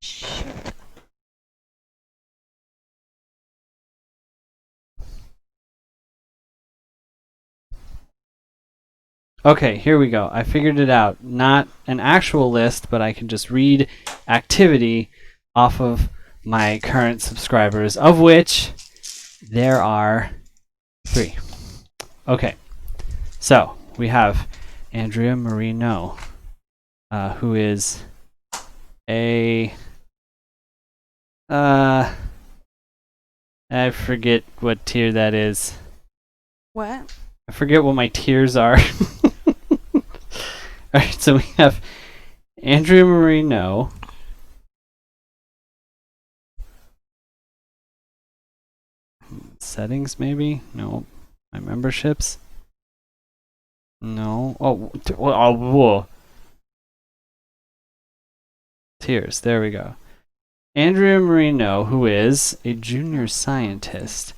Shoot. Okay, here we go. I figured it out. Not an actual list, but I can just read activity off of my current subscribers, of which there are 3. Okay, so we have Andrea Marino, who is a I forget what tier that is. What? I forget what my tiers are. Alright, so we have Andrea Marino. Settings, maybe? No. My memberships? No. Whoa. Tiers, there we go. Andrea Marino, who is a junior scientist.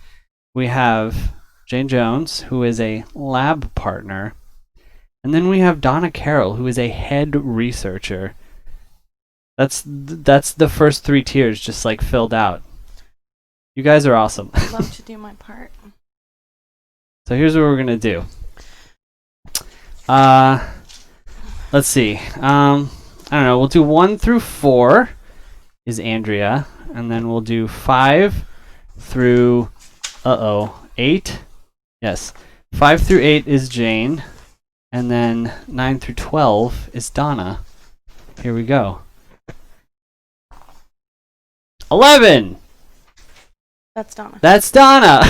We have Jane Jones, who is a lab partner. And then we have Donna Carroll, who is a head researcher. That's the first 3 tiers just like filled out. You guys are awesome. I'd love to do my part. So here's what we're gonna do. Let's see. I don't know. We'll do 1 through 4 is Andrea, and then we'll do 5 through 8. Yes, 5 through 8 is Jane, and then 9 through 12 is Donna. Here we go. 11. That's Donna. That's Donna.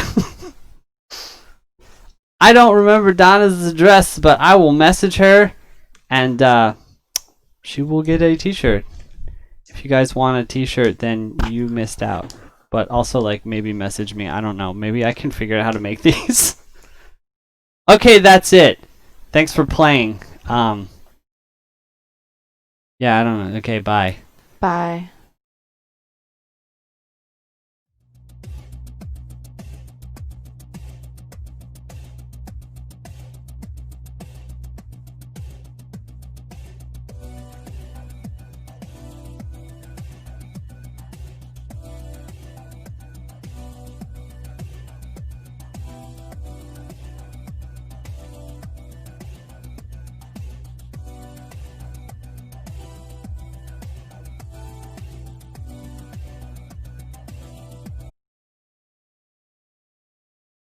I don't remember Donna's address, but I will message her, and she will get a t-shirt. If you guys want a t-shirt, then you missed out. But also, like, maybe message me. I don't know. Maybe I can figure out how to make these. Okay, that's it. Thanks for playing. Yeah, I don't know. Okay, bye. Bye.